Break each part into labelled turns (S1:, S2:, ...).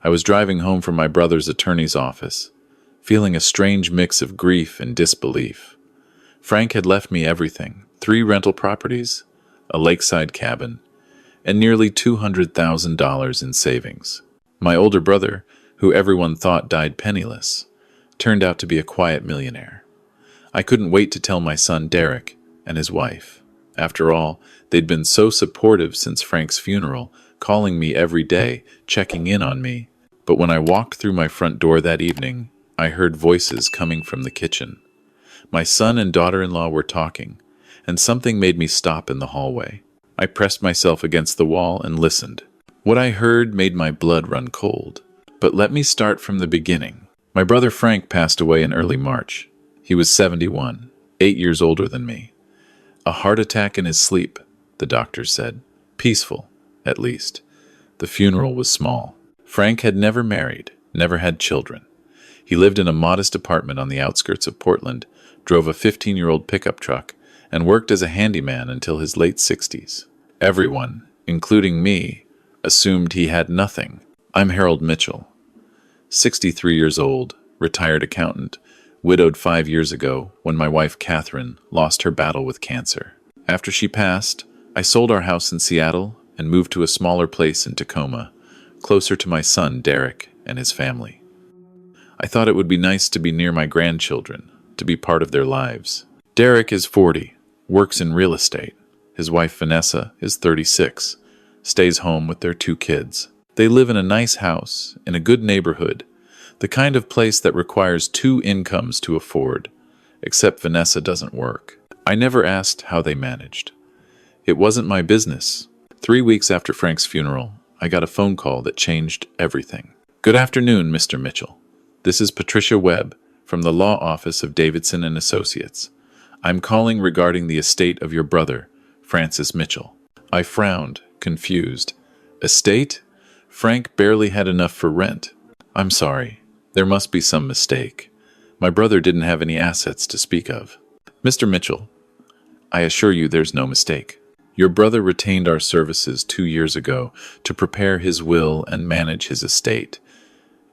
S1: I was driving home from my brother's attorney's office, feeling a strange mix of grief and disbelief. Frank had left me everything: 3 rental properties, a lakeside cabin, and nearly $200,000 in savings. My older brother, who everyone thought died penniless, turned out to be a quiet millionaire. I couldn't wait to tell my son Derek and his wife. After all, they'd been so supportive since Frank's funeral, calling me every day, checking in on me. But when I walked through my front door that evening, I heard voices coming from the kitchen. My son and daughter-in-law were talking, and something made me stop in the hallway. I pressed myself against the wall and listened. What I heard made my blood run cold. But let me start from the beginning. My brother Frank passed away in early March. He was 71, 8 years older than me. A heart attack in his sleep, the doctors said. Peaceful, at least. The funeral was small. Frank had never married, never had children. He lived in a modest apartment on the outskirts of Portland, drove a 15-year-old pickup truck, and worked as a handyman until his late 60s. Everyone, including me, assumed he had nothing. I'm Harold Mitchell, 63 years old, retired accountant, widowed 5 years ago when my wife Catherine lost her battle with cancer. After she passed, I sold our house in Seattle and moved to a smaller place in Tacoma, closer to my son Derek and his family. I thought it would be nice to be near my grandchildren, to be part of their lives. Derek is 40, works in real estate. His wife Vanessa is 36, stays home with their 2 kids. They live in a nice house, in a good neighborhood, the kind of place that requires 2 incomes to afford, except Vanessa doesn't work. I never asked how they managed. It wasn't my business. 3 weeks after Frank's funeral, I got a phone call that changed everything. Good afternoon, Mr. Mitchell. This is Patricia Webb from the law office of Davidson and Associates. I'm calling regarding the estate of your brother, Francis Mitchell. I frowned, confused. Estate? Frank barely had enough for rent. I'm sorry. There must be some mistake. My brother didn't have any assets to speak of. Mr. Mitchell, I assure you there's no mistake. Your brother retained our services 2 years ago to prepare his will and manage his estate.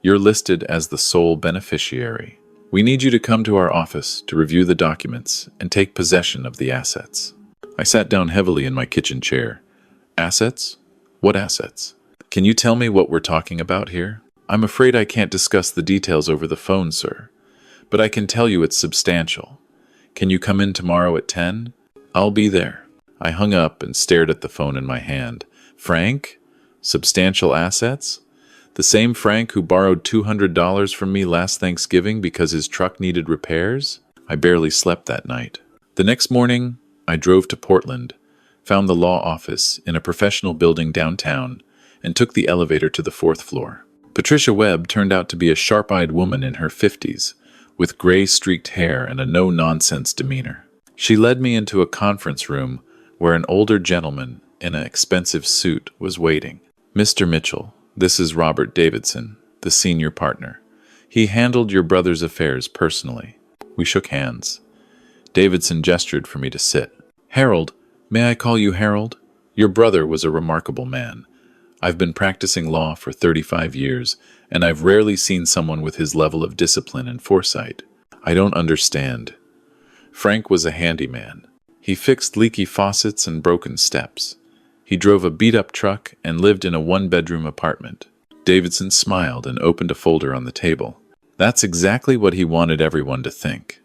S1: You're listed as the sole beneficiary. We need you to come to our office to review the documents and take possession of the assets. I sat down heavily in my kitchen chair. Assets? What assets? Can you tell me what we're talking about here? I'm afraid I can't discuss the details over the phone, sir, but I can tell you it's substantial. Can you come in tomorrow at 10? I'll be there. I hung up and stared at the phone in my hand. Frank? Substantial assets? The same Frank who borrowed $200 from me last Thanksgiving because his truck needed repairs? I barely slept that night. The next morning, I drove to Portland, found the law office in a professional building downtown, and took the elevator to the 4th floor. Patricia Webb turned out to be a sharp-eyed woman in her 50s, with gray-streaked hair and a no-nonsense demeanor. She led me into a conference room where an older gentleman in an expensive suit was waiting. Mr. Mitchell, this is Robert Davidson, the senior partner. He handled your brother's affairs personally. We shook hands. Davidson gestured for me to sit. Harold, may I call you Harold? Your brother was a remarkable man. I've been practicing law for 35 years, and I've rarely seen someone with his level of discipline and foresight. I don't understand. Frank was a handyman. He fixed leaky faucets and broken steps. He drove a beat-up truck and lived in a 1-bedroom apartment. Davidson smiled and opened a folder on the table. That's exactly what he wanted everyone to think.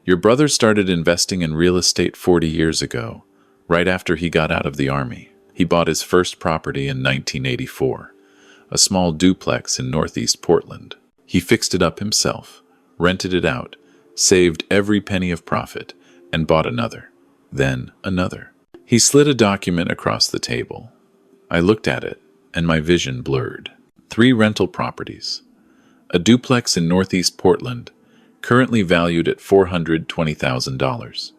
S1: Your brother started investing in real estate 40 years ago, right after he got out of the Army. He bought his first property in 1984, a small duplex in northeast Portland. He fixed it up himself, rented it out, saved every penny of profit, and bought another, then another. He slid a document across the table. I looked at it, and my vision blurred. 3 rental properties. A duplex in northeast Portland, currently valued at $420,000.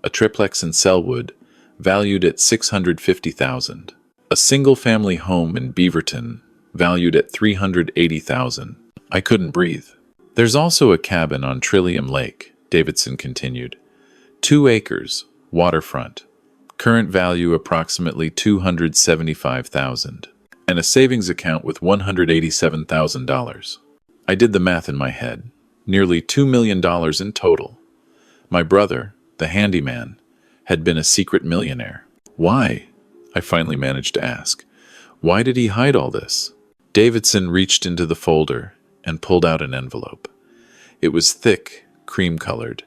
S1: A triplex in Selwood, valued at $650,000. A single-family home in Beaverton, valued at $380,000. I couldn't breathe. There's also a cabin on Trillium Lake, Davidson continued. 2 acres, waterfront. Current value approximately $275,000. and a savings account with $187,000. I did the math in my head. Nearly $2 million in total. My brother, the handyman, had been a secret millionaire. Why? I finally managed to ask. Why did he hide all this? Davidson reached into the folder and pulled out an envelope. It was thick, cream-colored,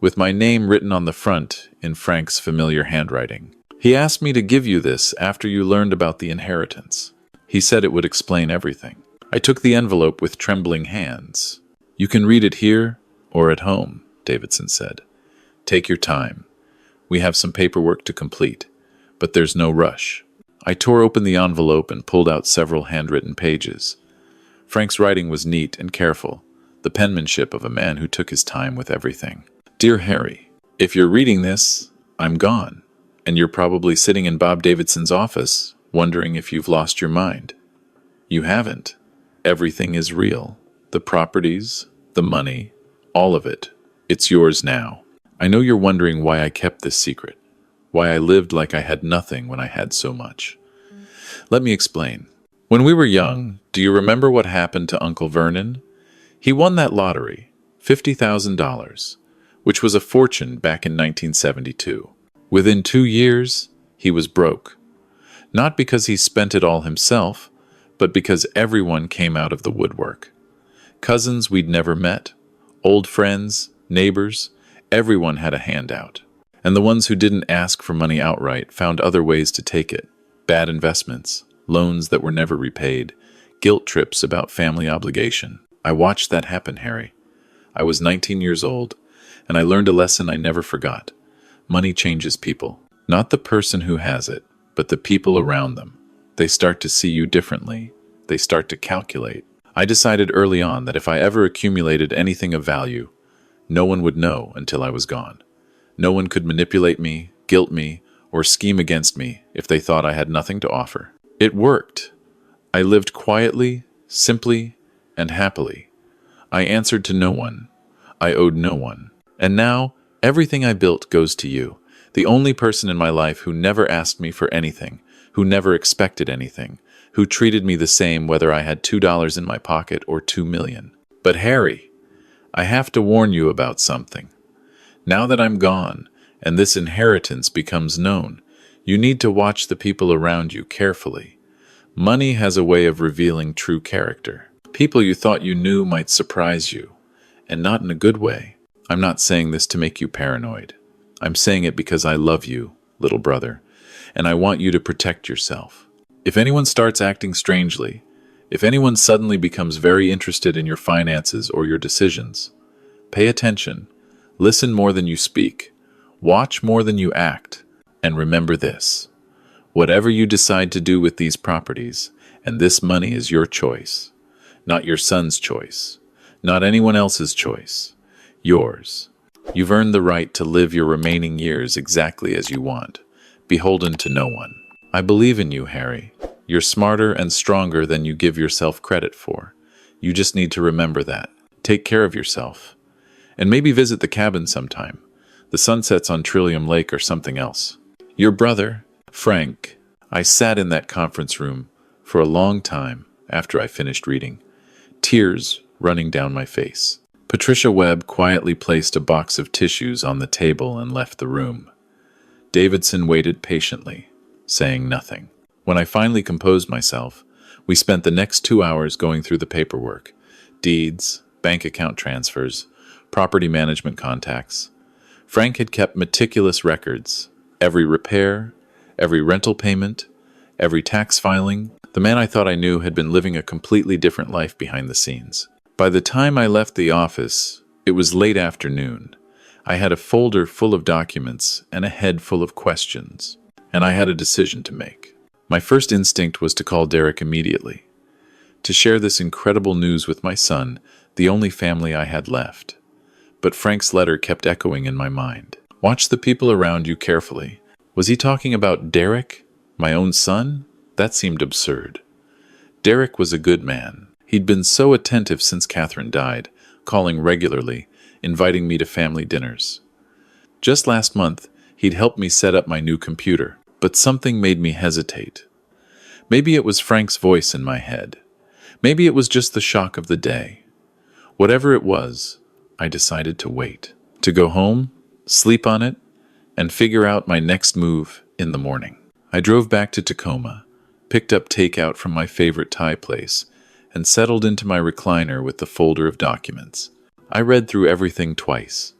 S1: with my name written on the front in Frank's familiar handwriting. He asked me to give you this after you learned about the inheritance. He said it would explain everything. I took the envelope with trembling hands. You can read it here or at home, Davidson said. Take your time. We have some paperwork to complete, but there's no rush. I tore open the envelope and pulled out several handwritten pages. Frank's writing was neat and careful, the penmanship of a man who took his time with everything. Dear Harry, if you're reading this, I'm gone, and you're probably sitting in Bob Davidson's office, wondering if you've lost your mind. You haven't. Everything is real. The properties, the money, all of it. It's yours now. I know you're wondering why I kept this secret, why I lived like I had nothing when I had so much. Let me explain. When we were young, do you remember what happened to Uncle Vernon? He won that lottery, $50,000, which was a fortune back in 1972. Within 2 years, he was broke. Not because he spent it all himself, but because everyone came out of the woodwork. Cousins we'd never met, old friends, neighbors, everyone had a handout. And the ones who didn't ask for money outright found other ways to take it. Bad investments, loans that were never repaid, guilt trips about family obligation. I watched that happen, Harry. I was 19 years old, and I learned a lesson I never forgot. Money changes people. Not the person who has it, but the people around them. They start to see you differently. They start to calculate. I decided early on that if I ever accumulated anything of value, no one would know until I was gone. No one could manipulate me, guilt me, or scheme against me if they thought I had nothing to offer. It worked. I lived quietly, simply, and happily. I answered to no one. I owed no one. And now, everything I built goes to you, the only person in my life who never asked me for anything, who never expected anything, who treated me the same whether I had $2 in my pocket or 2 million. But Harry, I have to warn you about something. Now that I'm gone, and this inheritance becomes known, you need to watch the people around you carefully. Money has a way of revealing true character. People you thought you knew might surprise you, and not in a good way. I'm not saying this to make you paranoid. I'm saying it because I love you, little brother, and I want you to protect yourself. If anyone starts acting strangely, if anyone suddenly becomes very interested in your finances or your decisions, pay attention, listen more than you speak, watch more than you act, and remember this. Whatever you decide to do with these properties, and this money is your choice, not your son's choice, not anyone else's choice, yours. You've earned the right to live your remaining years exactly as you want, beholden to no one. I believe in you, Harry. You're smarter and stronger than you give yourself credit for. You just need to remember that. Take care of yourself. And maybe visit the cabin sometime. The sunsets on Trillium Lake or something else. Your brother, Frank. I sat in that conference room for a long time after I finished reading, tears running down my face. Patricia Webb quietly placed a box of tissues on the table and left the room. Davidson waited patiently, saying nothing. When I finally composed myself, we spent the next 2 hours going through the paperwork, deeds, bank account transfers, property management contacts. Frank had kept meticulous records, every repair, every rental payment, every tax filing. The man I thought I knew had been living a completely different life behind the scenes. By the time I left the office, it was late afternoon. I had a folder full of documents and a head full of questions, and I had a decision to make. My first instinct was to call Derek immediately, to share this incredible news with my son, the only family I had left. But Frank's letter kept echoing in my mind. Watch the people around you carefully. Was he talking about Derek, my own son? That seemed absurd. Derek was a good man. He'd been so attentive since Catherine died, calling regularly, inviting me to family dinners. Just last month, he'd helped me set up my new computer, but something made me hesitate. Maybe it was Frank's voice in my head. Maybe it was just the shock of the day. Whatever it was, I decided to wait. To go home, sleep on it, and figure out my next move in the morning. I drove back to Tacoma, picked up takeout from my favorite Thai place, and settled into my recliner with the folder of documents. I read through everything twice,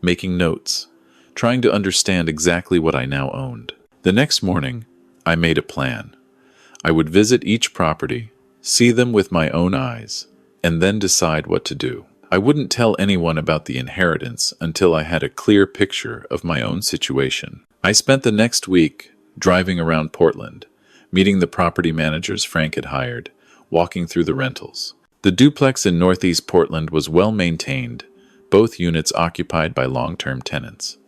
S1: making notes, trying to understand exactly what I now owned. The next morning, I made a plan. I would visit each property, see them with my own eyes, and then decide what to do. I wouldn't tell anyone about the inheritance until I had a clear picture of my own situation. I spent the next week driving around Portland, meeting the property managers Frank had hired, walking through the rentals. The duplex in Northeast Portland was well maintained, both units occupied by long-term tenants.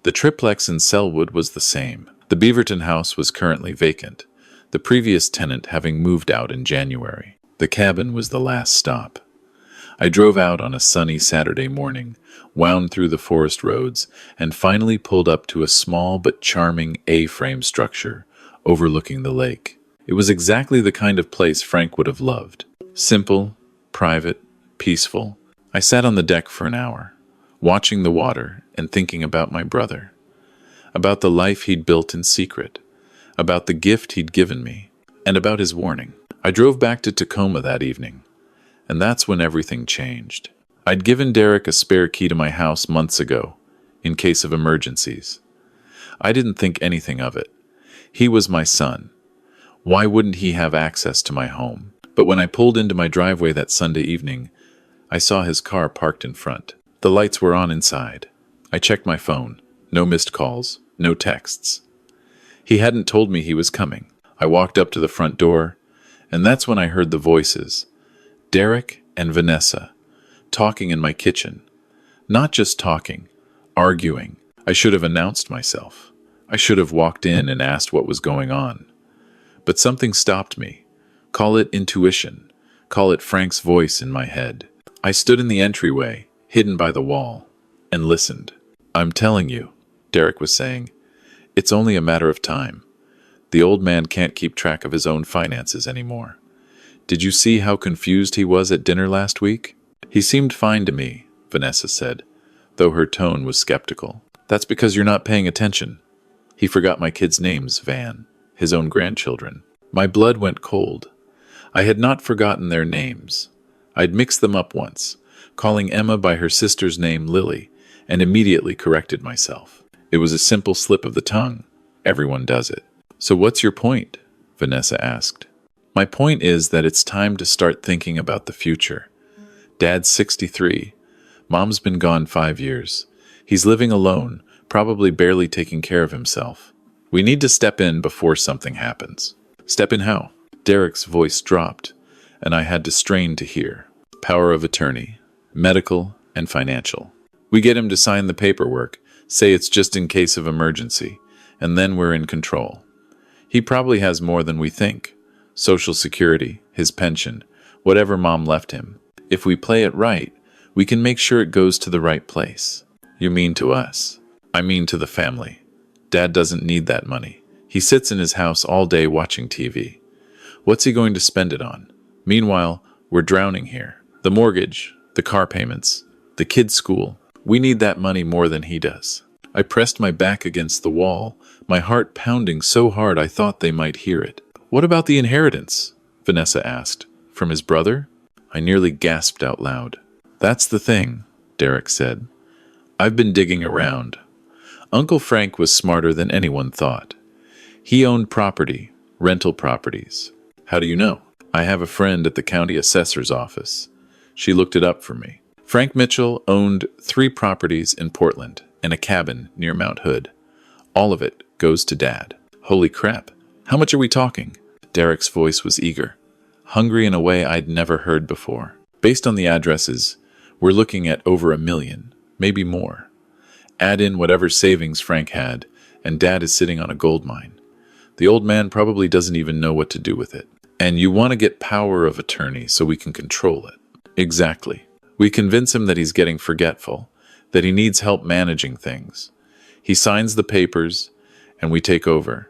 S1: The triplex in Selwood was the same. The Beaverton house was currently vacant, the previous tenant having moved out in January. The cabin was the last stop. I drove out on a sunny Saturday morning, wound through the forest roads, and finally pulled up to a small but charming A-frame structure overlooking the lake. It was exactly the kind of place Frank would have loved. Simple, private, peaceful. I sat on the deck for an hour, watching the water and thinking about my brother, about the life he'd built in secret, about the gift he'd given me, and about his warning. I drove back to Tacoma that evening, and that's when everything changed. I'd given Derek a spare key to my house months ago, in case of emergencies. I didn't think anything of it. He was my son. Why wouldn't he have access to my home? But when I pulled into my driveway that Sunday evening, I saw his car parked in front. The lights were on inside. I checked my phone. No missed calls, no texts. He hadn't told me he was coming. I walked up to the front door, and that's when I heard the voices. Derek and Vanessa, talking in my kitchen. Not just talking, arguing. I should have announced myself. I should have walked in and asked what was going on. But something stopped me. Call it intuition. Call it Frank's voice in my head. I stood in the entryway, hidden by the wall, and listened. I'm telling you, Derek was saying, it's only a matter of time. The old man can't keep track of his own finances anymore. Did you see how confused he was at dinner last week? He seemed fine to me, Vanessa said, though her tone was skeptical. That's because you're not paying attention. He forgot my kids' names, Van, his own grandchildren. My blood went cold. I had not forgotten their names. I'd mixed them up once, calling Emma by her sister's name Lily, and immediately corrected myself. It was a simple slip of the tongue. Everyone does it. So what's your point? Vanessa asked. My point is that it's time to start thinking about the future. Dad's 63. Mom's been gone 5 years. He's living alone, probably barely taking care of himself. We need to step in before something happens. Step in how? Derek's voice dropped, and I had to strain to hear. Power of attorney, medical and financial. We get him to sign the paperwork, say it's just in case of emergency, and then we're in control. He probably has more than we think. Social Security, his pension, whatever Mom left him. If we play it right, we can make sure it goes to the right place. You mean to us? I mean to the family. Dad doesn't need that money. He sits in his house all day watching TV. What's he going to spend it on? Meanwhile, we're drowning here. The mortgage, the car payments, the kids' school. We need that money more than he does. I pressed my back against the wall, my heart pounding so hard I thought they might hear it. What about the inheritance? Vanessa asked. From his brother? I nearly gasped out loud. That's the thing, Derek said. I've been digging around. Uncle Frank was smarter than anyone thought. He owned property, rental properties. How do you know? I have a friend at the county assessor's office. She looked it up for me. Frank Mitchell owned 3 properties in Portland and a cabin near Mount Hood. All of it goes to Dad. Holy crap. How much are we talking? Derek's voice was eager, hungry in a way I'd never heard before. Based on the addresses, we're looking at over $1 million, maybe more. Add in whatever savings Frank had, and Dad is sitting on a gold mine. The old man probably doesn't even know what to do with it. And you want to get power of attorney so we can control it. Exactly. We convince him that he's getting forgetful, that he needs help managing things. He signs the papers, and we take over.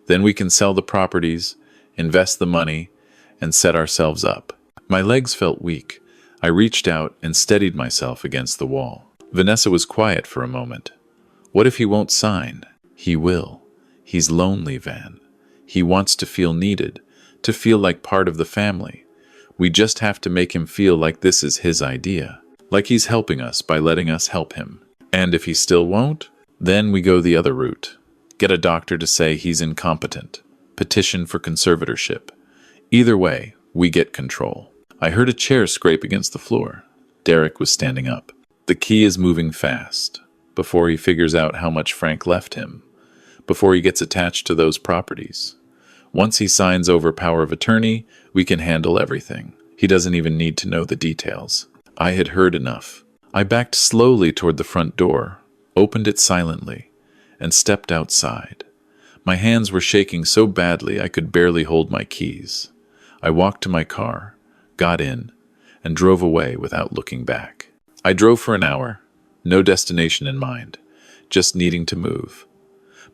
S1: Then we can sell the properties invest the money, and set ourselves up. My legs felt weak. I reached out and steadied myself against the wall. Vanessa was quiet for a moment. What if he won't sign? He will. He's lonely, Van. He wants to feel needed, to feel like part of the family. We just have to make him feel like this is his idea, like he's helping us by letting us help him. And if he still won't, then we go the other route. Get a doctor to say he's incompetent. Petition for conservatorship. Either way, we get control. I heard a chair scrape against the floor. Derek was standing up. The key is moving fast. Before he figures out how much Frank left him. Before he gets attached to those properties. Once he signs over power of attorney, we can handle everything. He doesn't even need to know the details. I had heard enough. I backed slowly toward the front door, opened it silently, and stepped outside. My hands were shaking so badly I could barely hold my keys. I walked to my car, got in, and drove away without looking back. I drove for an hour, no destination in mind, just needing to move.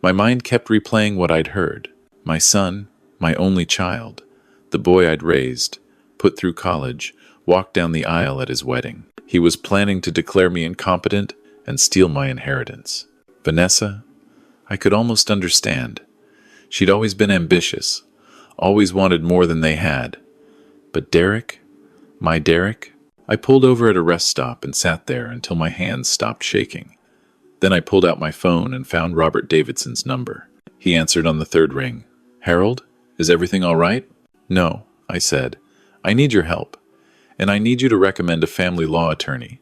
S1: My mind kept replaying what I'd heard. My son, my only child, the boy I'd raised, put through college, walked down the aisle at his wedding. He was planning to declare me incompetent and steal my inheritance. Vanessa, I could almost understand. She'd always been ambitious, always wanted more than they had. But Derek, my Derek, I pulled over at a rest stop and sat there until my hands stopped shaking. Then I pulled out my phone and found Robert Davidson's number. He answered on the third ring. Harold, is everything all right? No, I said. I need your help. And I need you to recommend a family law attorney.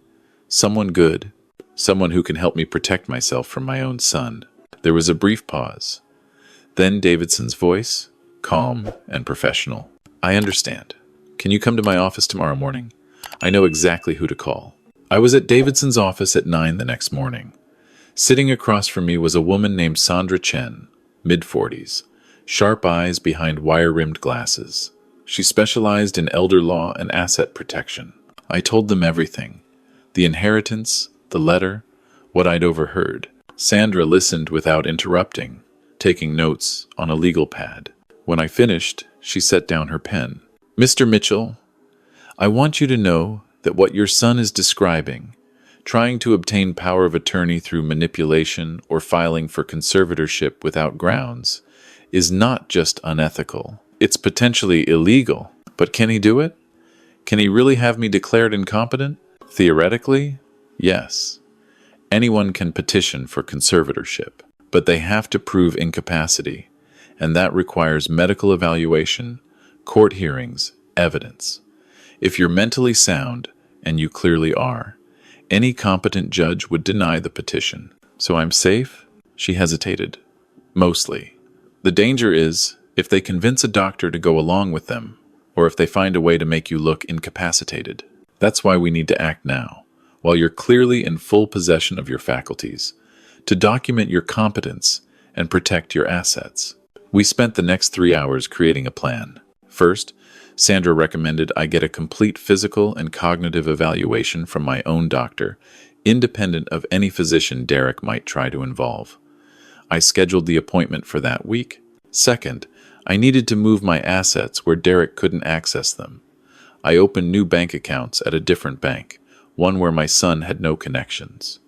S1: Someone good. Someone who can help me protect myself from my own son. There was a brief pause. Then Davidson's voice, calm and professional. I understand. Can you come to my office tomorrow morning? I know exactly who to call. I was at Davidson's office at 9 the next morning. Sitting across from me was a woman named Sandra Chen, mid-40s, sharp eyes behind wire-rimmed glasses. She specialized in elder law and asset protection. I told them everything. The inheritance, the letter, what I'd overheard. Sandra listened without interrupting, taking notes on a legal pad. When I finished, she set down her pen. Mr. Mitchell, I want you to know that what your son is describing, trying to obtain power of attorney through manipulation or filing for conservatorship without grounds, is not just unethical. It's potentially illegal. But can he do it? Can he really have me declared incompetent? Theoretically, yes. Anyone can petition for conservatorship, but they have to prove incapacity, and that requires medical evaluation, court hearings, evidence. If you're mentally sound, and you clearly are, any competent judge would deny the petition. So I'm safe? She hesitated. Mostly. The danger is, if they convince a doctor to go along with them, or if they find a way to make you look incapacitated. That's why we need to act now, while you're clearly in full possession of your faculties, to document your competence and protect your assets. We spent the next 3 hours creating a plan. First, Sandra recommended I get a complete physical and cognitive evaluation from my own doctor, independent of any physician Derek might try to involve. I scheduled the appointment for that week. Second, I needed to move my assets where Derek couldn't access them. I opened new bank accounts at a different bank, one where my son had no connections.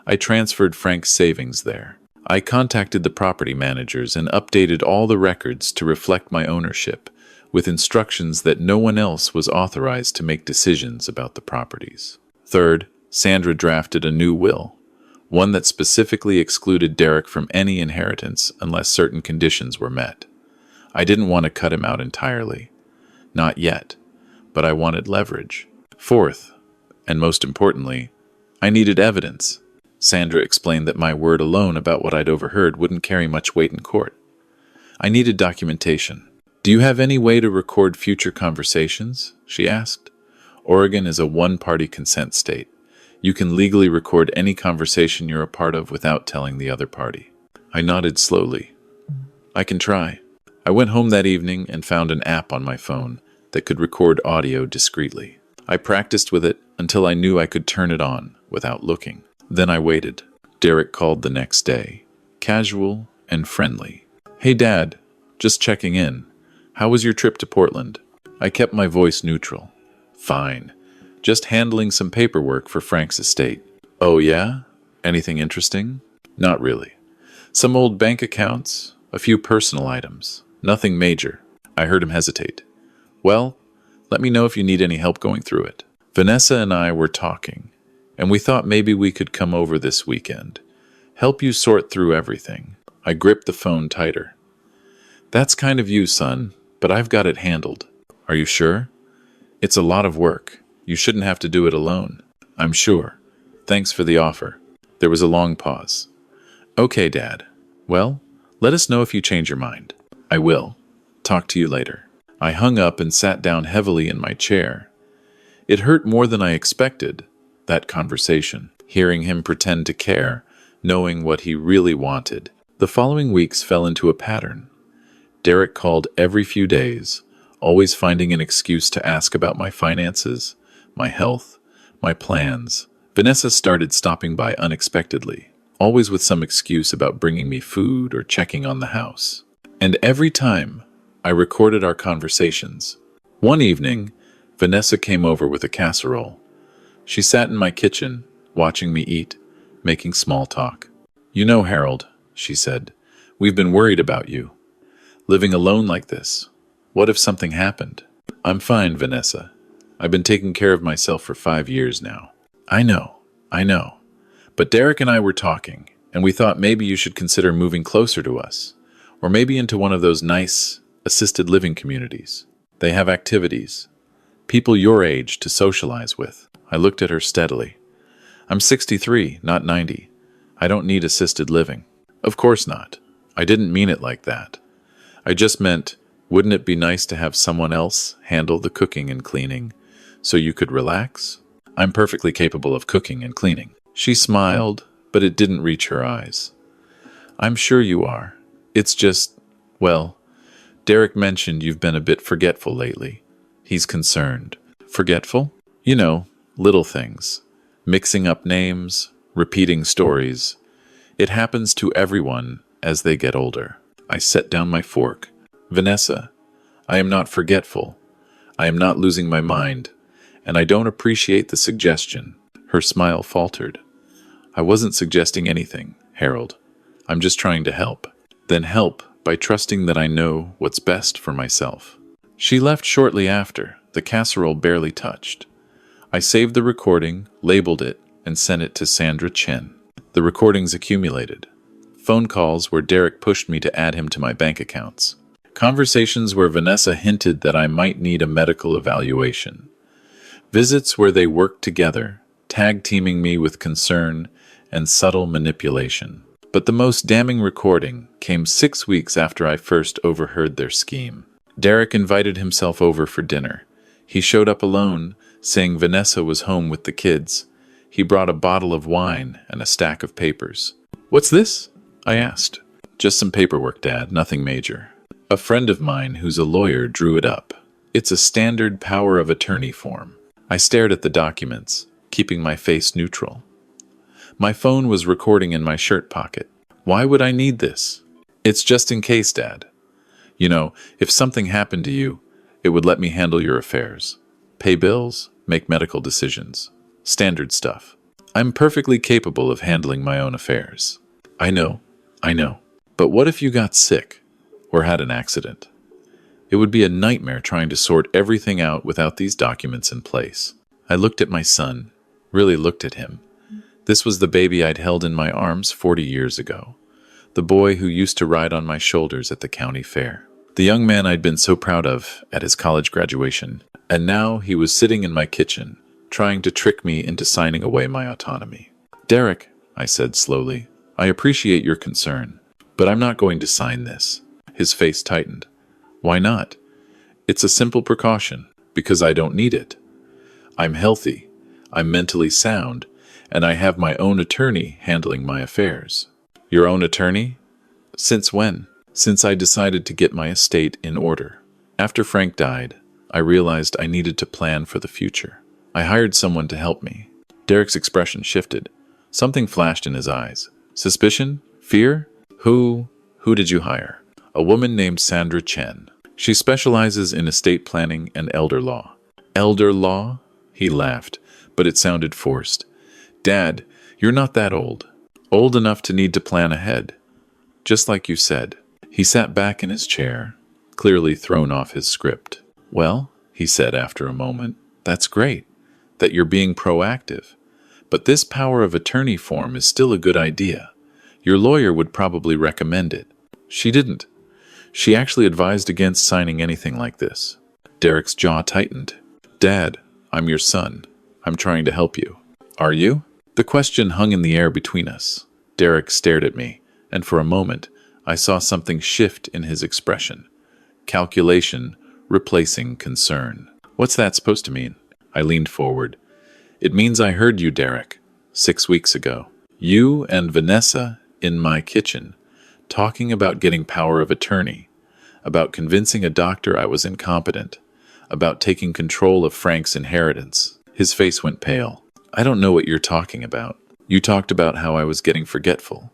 S1: I transferred Frank's savings there. I contacted the property managers and updated all the records to reflect my ownership, with instructions that no one else was authorized to make decisions about the properties. Third, Sandra drafted a new will, one that specifically excluded Derek from any inheritance unless certain conditions were met. I didn't want to cut him out entirely. Not yet, but I wanted leverage. Fourth, and most importantly, I needed evidence. Sandra explained that my word alone about what I'd overheard wouldn't carry much weight in court. I needed documentation. Do you have any way to record future conversations? She asked. Oregon is a one-party consent state. You can legally record any conversation you're a part of without telling the other party. I nodded slowly. I can try. I went home that evening and found an app on my phone that could record audio discreetly. I practiced with it until I knew I could turn it on without looking. Then I waited. Derek called the next day, casual and friendly. Hey, Dad, just checking in. How was your trip to Portland? I kept my voice neutral. Fine. Just handling some paperwork for Frank's estate. Oh yeah? Anything interesting? Not really. Some old bank accounts, a few personal items. Nothing major. I heard him hesitate. Well, let me know if you need any help going through it. Vanessa and I were talking, and we thought maybe we could come over this weekend. Help you sort through everything. I gripped the phone tighter. That's kind of you, son, but I've got it handled. Are you sure? It's a lot of work. You shouldn't have to do it alone. I'm sure. Thanks for the offer. There was a long pause. Okay, Dad. Well, let us know if you change your mind. I will. Talk to you later. I hung up and sat down heavily in my chair. It hurt more than I expected, that conversation, hearing him pretend to care, knowing what he really wanted. The following weeks fell into a pattern. Derek called every few days, always finding an excuse to ask about my finances, my health, my plans. Vanessa started stopping by unexpectedly, always with some excuse about bringing me food or checking on the house. And every time, I recorded our conversations. One evening, Vanessa came over with a casserole. She sat in my kitchen, watching me eat, making small talk. You know, Harold, she said, we've been worried about you. Living alone like this. What if something happened? I'm fine, Vanessa. I've been taking care of myself for 5 years now. I know. But Derek and I were talking, and we thought maybe you should consider moving closer to us, or maybe into one of those nice, assisted living communities. They have activities, people your age to socialize with. I looked at her steadily. I'm 63, not 90. I don't need assisted living. Of course not. I didn't mean it like that. I just meant, wouldn't it be nice to have someone else handle the cooking and cleaning, so you could relax? I'm perfectly capable of cooking and cleaning. She smiled, but it didn't reach her eyes. I'm sure you are. It's just, well, Derek mentioned you've been a bit forgetful lately. He's concerned. Forgetful? You know, little things. Mixing up names, repeating stories. It happens to everyone as they get older. I set down my fork. Vanessa, I am not forgetful. I am not losing my mind, and I don't appreciate the suggestion. Her smile faltered. I wasn't suggesting anything, Harold. I'm just trying to help. Then help by trusting that I know what's best for myself. She left shortly after, the casserole barely touched. I saved the recording, labeled it, and sent it to Sandra Chen. The recordings accumulated. Phone calls where Derek pushed me to add him to my bank accounts. Conversations where Vanessa hinted that I might need a medical evaluation. Visits where they worked together, tag-teaming me with concern and subtle manipulation. But the most damning recording came 6 weeks after I first overheard their scheme. Derek invited himself over for dinner. He showed up alone, saying Vanessa was home with the kids. He brought a bottle of wine and a stack of papers. What's this? I asked. Just some paperwork, Dad, nothing major. A friend of mine who's a lawyer drew it up. It's a standard power of attorney form. I stared at the documents, keeping my face neutral. My phone was recording in my shirt pocket. Why would I need this? It's just in case, Dad. You know, if something happened to you, it would let me handle your affairs. Pay bills, make medical decisions. Standard stuff. I'm perfectly capable of handling my own affairs. I know. But what if you got sick or had an accident? It would be a nightmare trying to sort everything out without these documents in place. I looked at my son, really looked at him. This was the baby I'd held in my arms 40 years ago, the boy who used to ride on my shoulders at the county fair, the young man I'd been so proud of at his college graduation, and now he was sitting in my kitchen, trying to trick me into signing away my autonomy. Derek, I said slowly, I appreciate your concern, but I'm not going to sign this. His face tightened. Why not? It's a simple precaution, because I don't need it. I'm healthy, I'm mentally sound, and I have my own attorney handling my affairs. Your own attorney? Since when? Since I decided to get my estate in order. After Frank died, I realized I needed to plan for the future. I hired someone to help me. Derek's expression shifted. Something flashed in his eyes. Suspicion? Fear? Who did you hire? A woman named Sandra Chen. She specializes in estate planning and elder law. Elder law? He laughed, but it sounded forced. Dad, you're not that old. Old enough to need to plan ahead. Just like you said. He sat back in his chair, clearly thrown off his script. Well, he said after a moment, that's great, that you're being proactive. But this power of attorney form is still a good idea. Your lawyer would probably recommend it. She didn't. She actually advised against signing anything like this. Derek's jaw tightened. Dad, I'm your son. I'm trying to help you. Are you? The question hung in the air between us. Derek stared at me, and for a moment, I saw something shift in his expression. Calculation replacing concern. What's that supposed to mean? I leaned forward. It means I heard you, Derek, 6 weeks ago. You and Vanessa in my kitchen, talking about getting power of attorney, about convincing a doctor I was incompetent, about taking control of Frank's inheritance. His face went pale. I don't know what you're talking about. You talked about how I was getting forgetful,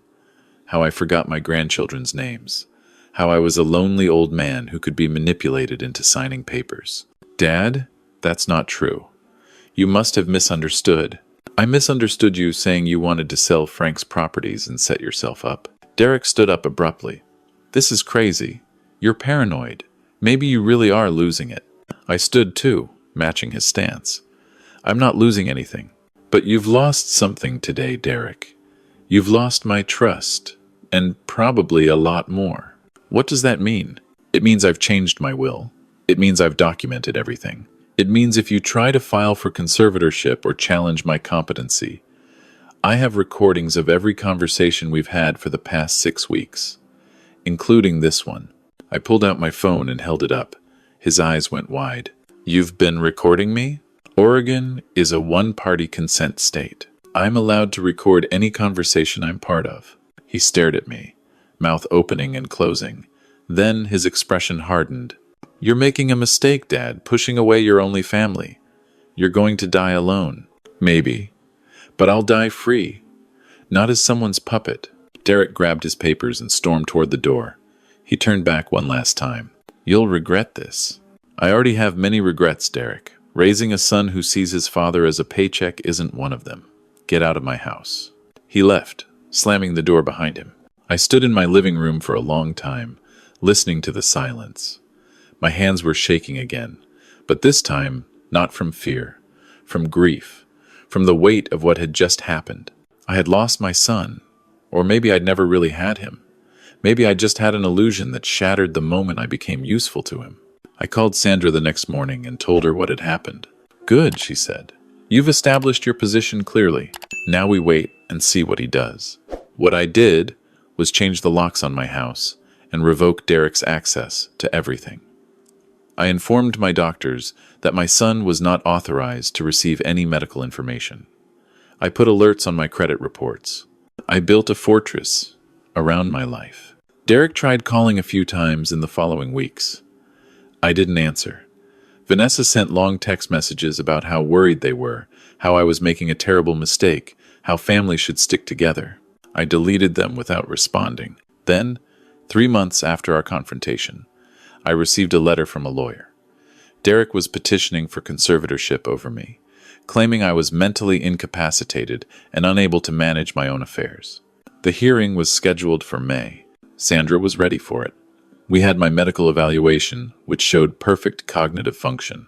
S1: how I forgot my grandchildren's names, how I was a lonely old man who could be manipulated into signing papers. Dad, that's not true. You must have misunderstood. I misunderstood you saying you wanted to sell Frank's properties and set yourself up. Derek stood up abruptly. This is crazy. You're paranoid. Maybe you really are losing it. I stood too, matching his stance. I'm not losing anything. But you've lost something today, Derek. You've lost my trust, and probably a lot more. What does that mean? It means I've changed my will. It means I've documented everything. It means if you try to file for conservatorship or challenge my competency, I have recordings of every conversation we've had for the past 6 weeks, including this one. I pulled out my phone and held it up. His eyes went wide. You've been recording me? Oregon is a one-party consent state. I'm allowed to record any conversation I'm part of. He stared at me, mouth opening and closing. Then his expression hardened. You're making a mistake, Dad, pushing away your only family. You're going to die alone. Maybe. But I'll die free. Not as someone's puppet. Derek grabbed his papers and stormed toward the door. He turned back one last time. You'll regret this. I already have many regrets, Derek. Raising a son who sees his father as a paycheck isn't one of them. Get out of my house. He left, slamming the door behind him. I stood in my living room for a long time, listening to the silence. My hands were shaking again, but this time not from fear, from grief, from the weight of what had just happened. I had lost my son, or maybe I'd never really had him. Maybe I just had an illusion that shattered the moment I became useful to him. I called Sandra the next morning and told her what had happened. Good, she said. You've established your position clearly. Now we wait and see what he does. What I did was change the locks on my house and revoke Derek's access to everything. I informed my doctors that my son was not authorized to receive any medical information. I put alerts on my credit reports. I built a fortress around my life. Derek tried calling a few times in the following weeks. I didn't answer. Vanessa sent long text messages about how worried they were, how I was making a terrible mistake, how families should stick together. I deleted them without responding. Then, 3 months after our confrontation, I received a letter from a lawyer. Derek was petitioning for conservatorship over me, claiming I was mentally incapacitated and unable to manage my own affairs. The hearing was scheduled for May. Sandra was ready for it. We had my medical evaluation, which showed perfect cognitive function.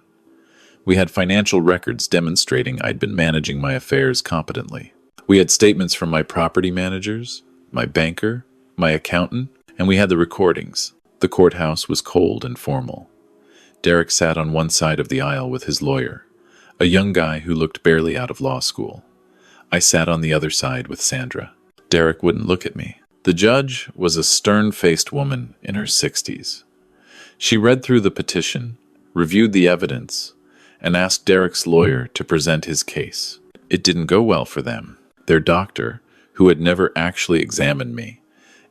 S1: We had financial records demonstrating I'd been managing my affairs competently. We had statements from my property managers, my banker, my accountant, and we had the recordings. The courthouse was cold and formal. Derek sat on one side of the aisle with his lawyer, a young guy who looked barely out of law school. I sat on the other side with Sandra. Derek wouldn't look at me. The judge was a stern-faced woman in her 60s. She read through the petition, reviewed the evidence, and asked Derek's lawyer to present his case. It didn't go well for them. Their doctor, who had never actually examined me,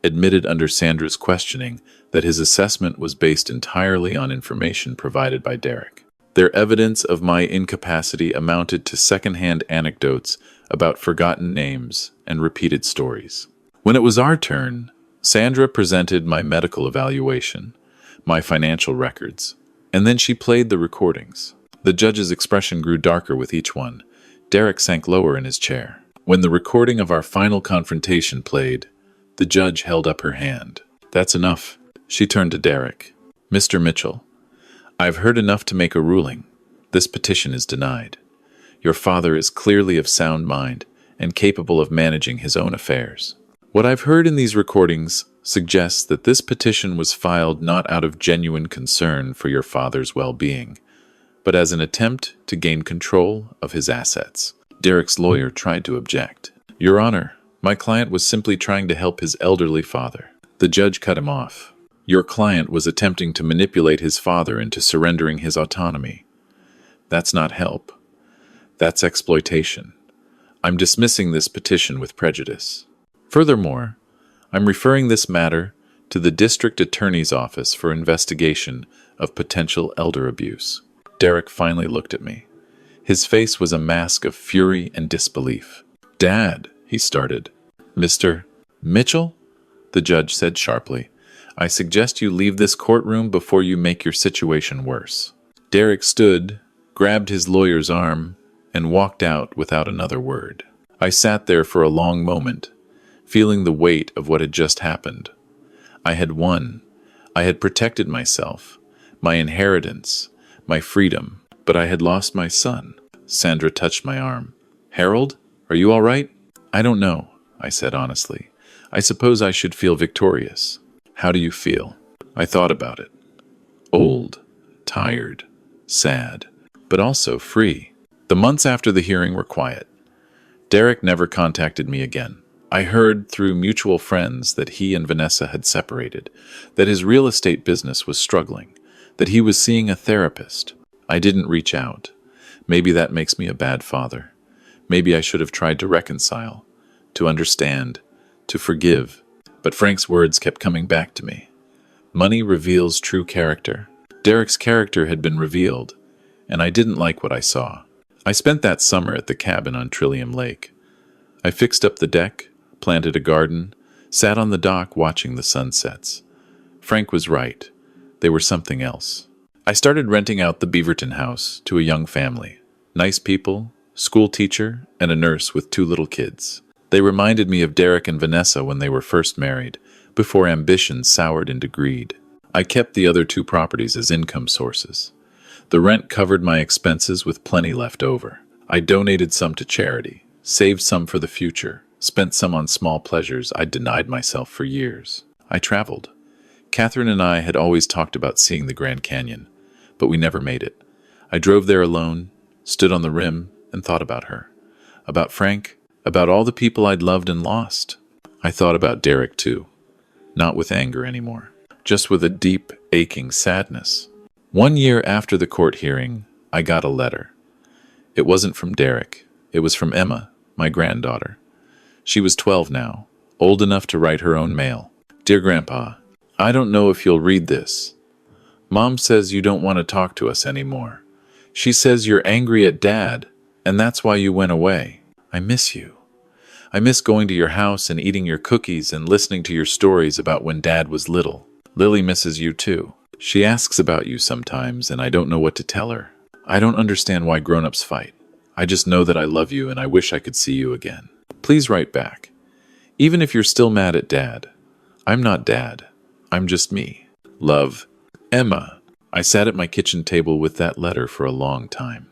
S1: admitted under Sandra's questioning that his assessment was based entirely on information provided by Derek. Their evidence of my incapacity amounted to second-hand anecdotes about forgotten names and repeated stories. When it was our turn, Sandra presented my medical evaluation, my financial records. And then she played the recordings. The judge's expression grew darker with each one. Derek sank lower in his chair. When the recording of our final confrontation played, the judge held up her hand. "That's enough." She turned to Derek. "Mr. Mitchell, I've heard enough to make a ruling. This petition is denied. Your father is clearly of sound mind and capable of managing his own affairs. What I've heard in these recordings suggests that this petition was filed not out of genuine concern for your father's well-being, but as an attempt to gain control of his assets." Derek's lawyer tried to object. "Your Honor, my client was simply trying to help his elderly father." The judge cut him off. "Your client was attempting to manipulate his father into surrendering his autonomy. That's not help. That's exploitation. I'm dismissing this petition with prejudice. Furthermore, I'm referring this matter to the District Attorney's Office for investigation of potential elder abuse." Derek finally looked at me. His face was a mask of fury and disbelief. "Dad," he started. "Mr. Mitchell?" the judge said sharply. "I suggest you leave this courtroom before you make your situation worse." Derek stood, grabbed his lawyer's arm, and walked out without another word. I sat there for a long moment, feeling the weight of what had just happened. I had won. I had protected myself, my inheritance, my freedom, but I had lost my son. Sandra touched my arm. "Harold, are you all right?" "I don't know," I said honestly. "I suppose I should feel victorious." "How do you feel?" I thought about it. Old, tired, sad, but also free. The months after the hearing were quiet. Derek never contacted me again. I heard through mutual friends that he and Vanessa had separated, that his real estate business was struggling, that he was seeing a therapist. I didn't reach out. Maybe that makes me a bad father. Maybe I should have tried to reconcile, to understand, to forgive. But Frank's words kept coming back to me. Money reveals true character. Derek's character had been revealed, and I didn't like what I saw. I spent that summer at the cabin on Trillium Lake. I fixed up the deck, planted a garden, sat on the dock watching the sunsets. Frank was right. They were something else. I started renting out the Beaverton house to a young family. Nice people, school teacher, and a nurse with 2 little kids. They reminded me of Derek and Vanessa when they were first married, before ambition soured into greed. I kept the other 2 properties as income sources. The rent covered my expenses with plenty left over. I donated some to charity, saved some for the future, spent some on small pleasures I'd denied myself for years. I traveled. Catherine and I had always talked about seeing the Grand Canyon, but we never made it. I drove there alone, stood on the rim, and thought about her. About Frank, about all the people I'd loved and lost. I thought about Derek too. Not with anger anymore, just with a deep, aching sadness. 1 year after the court hearing, I got a letter. It wasn't from Derek. It was from Emma, my granddaughter. She was 12 now, old enough to write her own mail. "Dear Grandpa, I don't know if you'll read this. Mom says you don't want to talk to us anymore. She says you're angry at Dad, and that's why you went away. I miss you. I miss going to your house and eating your cookies and listening to your stories about when Dad was little. Lily misses you too. She asks about you sometimes, and I don't know what to tell her. I don't understand why grown-ups fight. I just know that I love you and I wish I could see you again. Please write back. Even if you're still mad at Dad. I'm not Dad. I'm just me. Love, Emma." I sat at my kitchen table with that letter for a long time.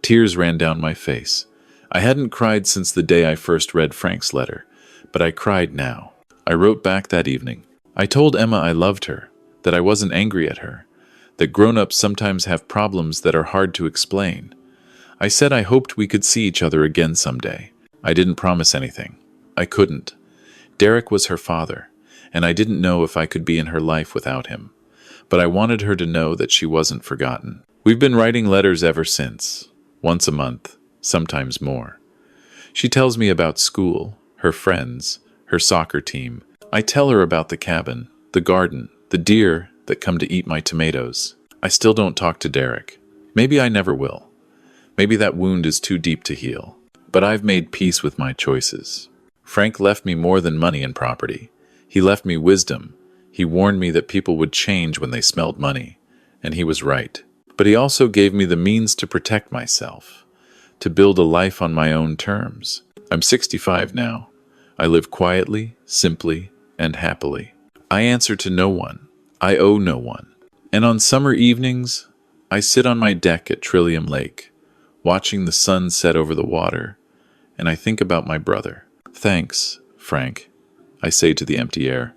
S1: Tears ran down my face. I hadn't cried since the day I first read Frank's letter, but I cried now. I wrote back that evening. I told Emma I loved her, that I wasn't angry at her, that grown-ups sometimes have problems that are hard to explain. I said I hoped we could see each other again someday. I didn't promise anything. I couldn't. Derek was her father, and I didn't know if I could be in her life without him. But I wanted her to know that she wasn't forgotten. We've been writing letters ever since, once a month, sometimes more. She tells me about school, her friends, her soccer team. I tell her about the cabin, the garden, the deer that come to eat my tomatoes. I still don't talk to Derek. Maybe I never will. Maybe that wound is too deep to heal. But I've made peace with my choices. Frank left me more than money and property. He left me wisdom, He warned me that people would change when they smelled money, and he was right. But he also gave me the means to protect myself, to build a life on my own terms. I'm 65 now. I live quietly, simply, and happily. I answer to no one. I owe no one. And on summer evenings, I sit on my deck at Trillium Lake, watching the sun set over the water, and I think about my brother. Thanks, Frank, I say to the empty air,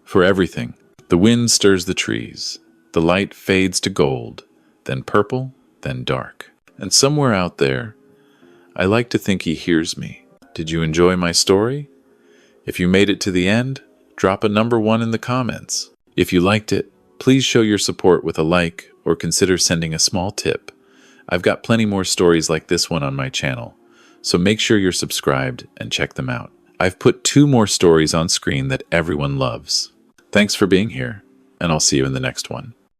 S1: for everything. The wind stirs the trees. The light fades to gold, then purple, then dark. And somewhere out there, I like to think he hears me. Did you enjoy my story? If you made it to the end, drop a number 1 in the comments. If you liked it, please show your support with a like or consider sending a small tip. I've got plenty more stories like this one on my channel, so make sure you're subscribed and check them out. I've put 2 more stories on screen that everyone loves. Thanks for being here, and I'll see you in the next one.